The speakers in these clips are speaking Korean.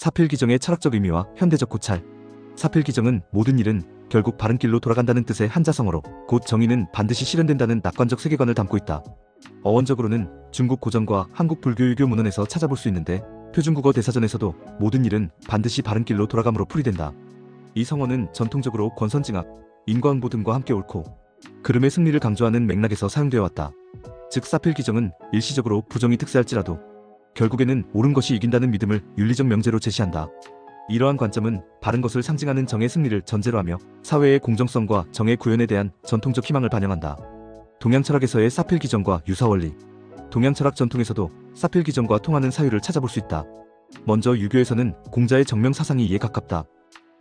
사필기정의 철학적 의미와 현대적 고찰. 사필기정은 모든 일은 결국 바른 길로 돌아간다는 뜻의 한자성어로 곧 정의는 반드시 실현된다는 낙관적 세계관을 담고 있다. 어원적으로는 중국 고전과 한국 불교유교 문헌에서 찾아볼 수 있는데 표준국어 대사전에서도 모든 일은 반드시 바른 길로 돌아감으로 풀이된다. 이 성어는 전통적으로 권선징악, 인과응보 등과 함께 옳고 그름의 승리를 강조하는 맥락에서 사용되어 왔다. 즉 사필기정은 일시적으로 부정이 특세할지라도 결국에는 옳은 것이 이긴다는 믿음을 윤리적 명제로 제시한다. 이러한 관점은 바른 것을 상징하는 정의 승리를 전제로 하며 사회의 공정성과 정의 구현에 대한 전통적 희망을 반영한다. 동양철학에서의 사필기정과 유사원리. 동양철학 전통에서도 사필기정과 통하는 사유를 찾아볼 수 있다. 먼저 유교에서는 공자의 정명 사상이 이에 가깝다.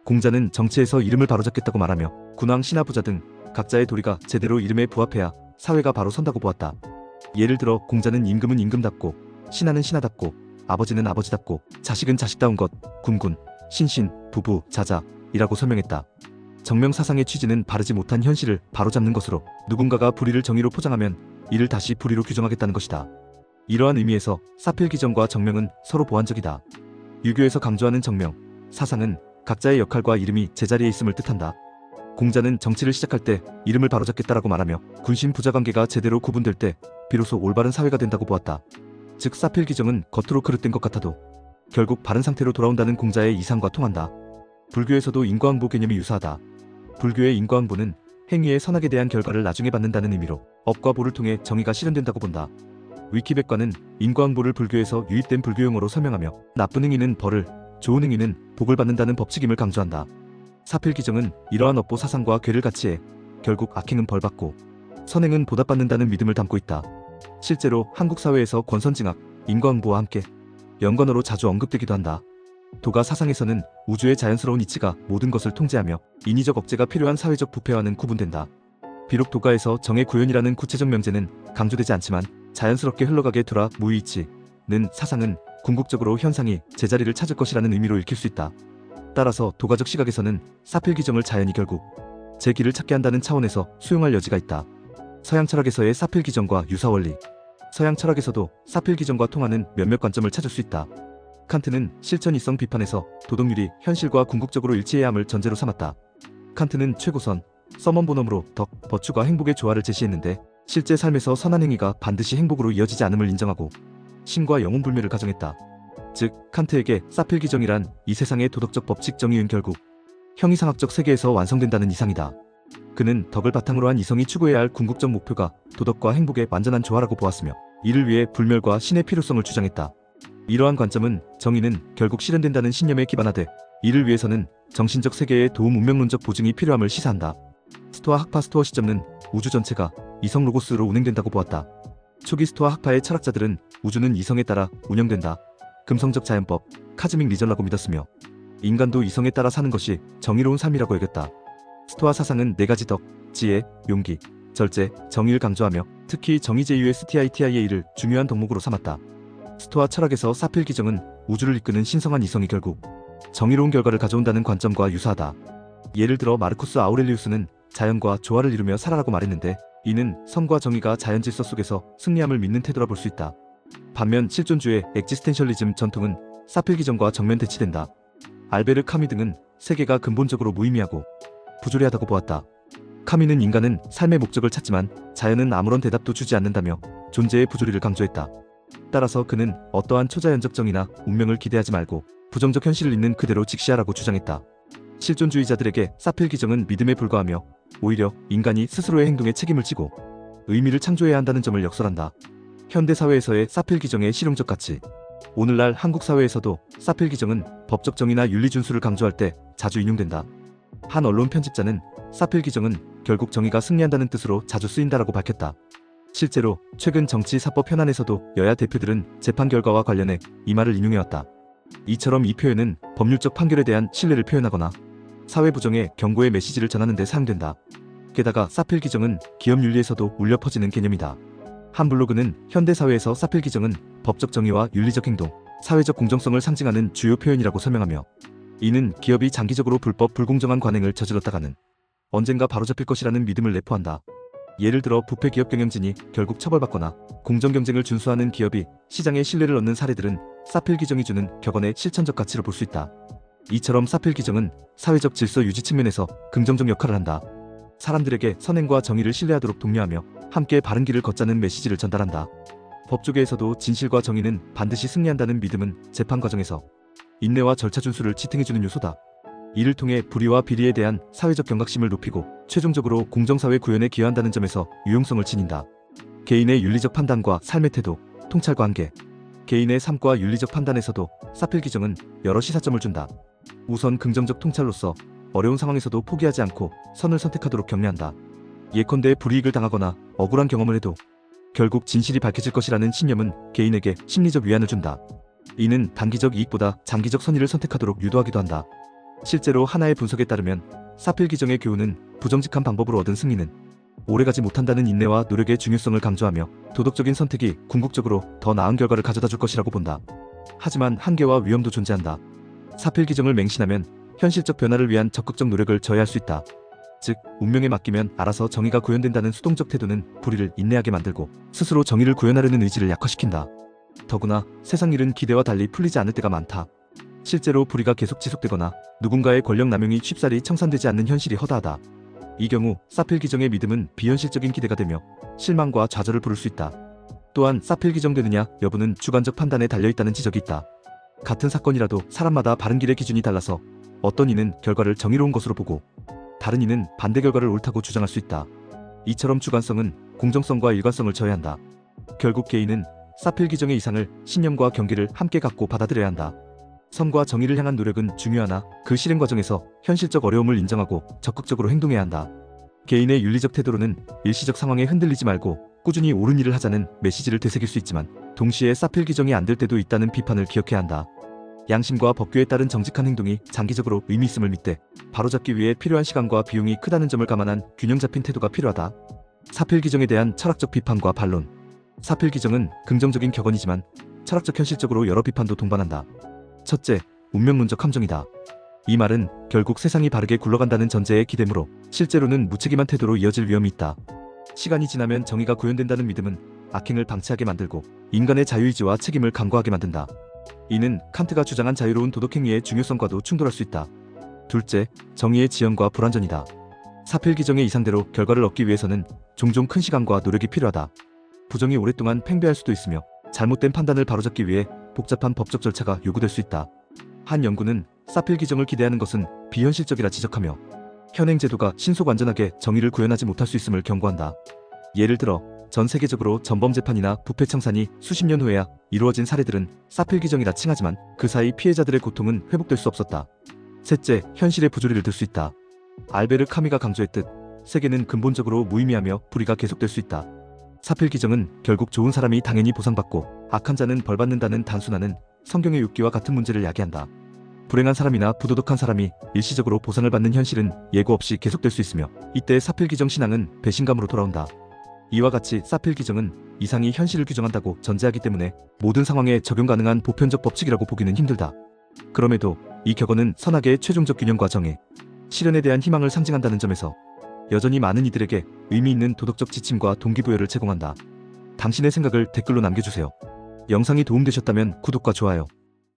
공자는 정치에서 이름을 바로잡겠다고 말하며 군왕, 신하, 부자 등 각자의 도리가 제대로 이름에 부합해야 사회가 바로 선다고 보았다. 예를 들어 공자는 임금은 임금답고 신하는 신하답고 아버지는 아버지답고 자식은 자식다운 것, 군군, 신신, 부부, 자자이라고 설명했다. 정명 사상의 취지는 바르지 못한 현실을 바로잡는 것으로 누군가가 불의를 정의로 포장하면 이를 다시 불의로 규정하겠다는 것이다. 이러한 의미에서 사필기정과 정명은 서로 보완적이다. 유교에서 강조하는 정명 사상은 각자의 역할과 이름이 제자리에 있음을 뜻한다. 공자는 정치를 시작할 때 이름을 바로잡겠다라고 말하며 군신 부자 관계가 제대로 구분될 때 비로소 올바른 사회가 된다고 보았다. 즉 사필기정은 겉으로 그릇된 것 같아도 결국 바른 상태로 돌아온다는 공자의 이상과 통한다. 불교에서도 인과응보 개념이 유사하다. 불교의 인과응보는 행위의 선악에 대한 결과를 나중에 받는다는 의미로 업과 보를 통해 정의가 실현된다고 본다. 위키백과는 인과응보를 불교에서 유입된 불교용어로 설명하며 나쁜 행위는 벌을, 좋은 행위는 복을 받는다는 법칙임을 강조한다. 사필기정은 이러한 업보 사상과 괴를 같이 해 결국 악행은 벌받고 선행은 보답받는다는 믿음을 담고 있다. 실제로 한국 사회에서 권선징악, 인과응보와 함께 연관어로 자주 언급되기도 한다. 도가 사상에서는 우주의 자연스러운 이치가 모든 것을 통제하며 인위적 억제가 필요한 사회적 부패와는 구분된다. 비록 도가에서 정의 구현이라는 구체적 명제는 강조되지 않지만 자연스럽게 흘러가게 두라 무의이치는 사상은 궁극적으로 현상이 제자리를 찾을 것이라는 의미로 읽힐 수 있다. 따라서 도가적 시각에서는 사필기정을 자연이 결국 제 길을 찾게 한다는 차원에서 수용할 여지가 있다. 서양 철학에서의 사필기정과 유사원리. 서양 철학에서도 사필기정과 통하는 몇몇 관점을 찾을 수 있다. 칸트는 실천이성 비판에서 도덕률이 현실과 궁극적으로 일치해야 함을 전제로 삼았다. 칸트는 최고선, 서먼 보넘으로 덕, 버추가 행복의 조화를 제시했는데 실제 삶에서 선한 행위가 반드시 행복으로 이어지지 않음을 인정하고 신과 영혼 불멸을 가정했다. 즉 칸트에게 사필기정이란 이 세상의 도덕적 법칙 정의은 결국 형이상학적 세계에서 완성된다는 이상이다. 그는 덕을 바탕으로 한 이성이 추구해야 할 궁극적 목표가 도덕과 행복의 완전한 조화라고 보았으며 이를 위해 불멸과 신의 필요성을 주장했다. 이러한 관점은 정의는 결국 실현된다는 신념에 기반하되 이를 위해서는 정신적 세계의 도움 운명론적 보증이 필요함을 시사한다. 스토아 학파 스토어 시점은 우주 전체가 이성 로고스로 운행된다고 보았다. 초기 스토아 학파의 철학자들은 우주는 이성에 따라 운영된다. 금성적 자연법, 카즈믹 리전라고 믿었으며 인간도 이성에 따라 사는 것이 정의로운 삶이라고 여겼다. 스토아 사상은 네 가지 덕, 지혜, 용기, 절제, 정의를 강조하며 특히 정의제유의 스티아이티아이를 중요한 덕목으로 삼았다. 스토아 철학에서 사필기정은 우주를 이끄는 신성한 이성이 결국 정의로운 결과를 가져온다는 관점과 유사하다. 예를 들어 마르쿠스 아우렐리우스는 자연과 조화를 이루며 살아라고 말했는데 이는 성과 정의가 자연 질서 속에서 승리함을 믿는 태도라 볼 수 있다. 반면 실존주의 엑지스텐셜리즘 전통은 사필기정과 정면 대치된다. 알베르 카미 등은 세계가 근본적으로 무의미하고 부조리하다고 보았다. 카미는 인간은 삶의 목적을 찾지만 자연은 아무런 대답도 주지 않는다며 존재의 부조리를 강조했다. 따라서 그는 어떠한 초자연적 정의나 운명을 기대하지 말고 부정적 현실을 있는 그대로 직시하라고 주장했다. 실존주의자들에게 사필기정은 믿음에 불과하며 오히려 인간이 스스로의 행동에 책임을 지고 의미를 창조해야 한다는 점을 역설한다. 현대사회에서의 사필기정의 실용적 가치. 오늘날 한국 사회에서도 사필기정은 법적 정의나 윤리 준수를 강조할 때 자주 인용된다. 한 언론 편집자는 사필기정은 결국 정의가 승리한다는 뜻으로 자주 쓰인다라고 밝혔다. 실제로 최근 정치 사법 현안에서도 여야 대표들은 재판 결과와 관련해 이 말을 인용해왔다. 이처럼 이 표현은 법률적 판결에 대한 신뢰를 표현하거나 사회 부정의 경고의 메시지를 전하는 데 사용된다. 게다가 사필기정은 기업 윤리에서도 울려 퍼지는 개념이다. 한 블로그는 현대사회에서 사필기정은 법적 정의와 윤리적 행동, 사회적 공정성을 상징하는 주요 표현이라고 설명하며 이는 기업이 장기적으로 불법 불공정한 관행을 저질렀다가는 언젠가 바로잡힐 것이라는 믿음을 내포한다. 예를 들어 부패 기업 경영진이 결국 처벌받거나 공정 경쟁을 준수하는 기업이 시장의 신뢰를 얻는 사례들은 사필 규정이 주는 격언의 실천적 가치를 볼 수 있다. 이처럼 사필 규정은 사회적 질서 유지 측면에서 긍정적 역할을 한다. 사람들에게 선행과 정의를 신뢰하도록 독려하며 함께 바른 길을 걷자는 메시지를 전달한다. 법조계에서도 진실과 정의는 반드시 승리한다는 믿음은 재판 과정에서 인내와 절차 준수를 지탱해주는 요소다. 이를 통해 불의와 비리에 대한 사회적 경각심을 높이고 최종적으로 공정사회 구현에 기여한다는 점에서 유용성을 지닌다. 개인의 윤리적 판단과 삶의 태도, 통찰 관계. 개인의 삶과 윤리적 판단에서도 사필 규정은 여러 시사점을 준다. 우선 긍정적 통찰로서 어려운 상황에서도 포기하지 않고 선을 선택하도록 격려한다. 예컨대 불이익을 당하거나 억울한 경험을 해도 결국 진실이 밝혀질 것이라는 신념은 개인에게 심리적 위안을 준다. 이는 단기적 이익보다 장기적 선의를 선택하도록 유도하기도 한다. 실제로 하나의 분석에 따르면 사필 규정의 교훈은 부정직한 방법으로 얻은 승리는 오래가지 못한다는 인내와 노력의 중요성을 강조하며 도덕적인 선택이 궁극적으로 더 나은 결과를 가져다 줄 것이라고 본다. 하지만 한계와 위험도 존재한다. 사필 규정을 맹신하면 현실적 변화를 위한 적극적 노력을 저해할 수 있다. 즉, 운명에 맡기면 알아서 정의가 구현된다는 수동적 태도는 불의를 인내하게 만들고 스스로 정의를 구현하려는 의지를 약화시킨다. 더구나 세상 일은 기대와 달리 풀리지 않을 때가 많다. 실제로 불의가 계속 지속되거나 누군가의 권력 남용이 쉽사리 청산되지 않는 현실이 허다하다. 이 경우 사필 규정의 믿음은 비현실적인 기대가 되며 실망과 좌절을 부를 수 있다. 또한 사필 규정되느냐 여부는 주관적 판단에 달려있다는 지적이 있다. 같은 사건이라도 사람마다 바른 길의 기준이 달라서 어떤 이는 결과를 정의로운 것으로 보고 다른 이는 반대 결과를 옳다고 주장할 수 있다. 이처럼 주관성은 공정성과 일관성을 저해한다. 결국 개인은 사필 규정의 이상을 신념과 경계를 함께 갖고 받아들여야 한다. 선과 정의를 향한 노력은 중요하나 그 실행 과정에서 현실적 어려움을 인정하고 적극적으로 행동해야 한다. 개인의 윤리적 태도로는 일시적 상황에 흔들리지 말고 꾸준히 옳은 일을 하자는 메시지를 되새길 수 있지만 동시에 사필 규정이 안 될 때도 있다는 비판을 기억해야 한다. 양심과 법규에 따른 정직한 행동이 장기적으로 의미 있음을 믿되 바로잡기 위해 필요한 시간과 비용이 크다는 점을 감안한 균형 잡힌 태도가 필요하다. 사필 규정에 대한 철학적 비판과 반론. 사필 규정은 긍정적인 격언이지만 철학적 현실적으로 여러 비판도 동반한다. 첫째, 운명론적 함정이다. 이 말은 결국 세상이 바르게 굴러간다는 전제의 기대므로 실제로는 무책임한 태도로 이어질 위험이 있다. 시간이 지나면 정의가 구현된다는 믿음은 악행을 방치하게 만들고 인간의 자유의지와 책임을 강구하게 만든다. 이는 칸트가 주장한 자유로운 도덕행위의 중요성과도 충돌할 수 있다. 둘째, 정의의 지연과 불완전이다. 사필 규정의 이상대로 결과를 얻기 위해서는 종종 큰 시간과 노력이 필요하다. 부정이 오랫동안 팽배할 수도 있으며 잘못된 판단을 바로잡기 위해 복잡한 법적 절차가 요구될 수 있다. 한 연구는 사필 규정을 기대하는 것은 비현실적이라 지적하며 현행 제도가 신속 완전하게 정의를 구현하지 못할 수 있음을 경고한다. 예를 들어 전 세계적으로 전범 재판이나 부패 청산이 수십 년 후에야 이루어진 사례들은 사필 규정이라 칭하지만 그 사이 피해자들의 고통은 회복될 수 없었다. 셋째, 현실의 부조리를 들 수 있다. 알베르 카미가 강조했듯 세계는 근본적으로 무의미하며 불의가 계속될 수 있다. 사필 규정은 결국 좋은 사람이 당연히 보상받고 악한 자는 벌받는다는 단순화는 성경의 욥기와 같은 문제를 야기한다. 불행한 사람이나 부도덕한 사람이 일시적으로 보상을 받는 현실은 예고 없이 계속될 수 있으며 이때 사필 규정 신앙은 배신감으로 돌아온다. 이와 같이 사필 규정은 이상이 현실을 규정한다고 전제하기 때문에 모든 상황에 적용 가능한 보편적 법칙이라고 보기는 힘들다. 그럼에도 이 격언은 선악의 최종적 균형과 정의, 실현에 대한 희망을 상징한다는 점에서 여전히 많은 이들에게 의미 있는 도덕적 지침과 동기부여를 제공한다. 당신의 생각을 댓글로 남겨주세요. 영상이 도움되셨다면 구독과 좋아요,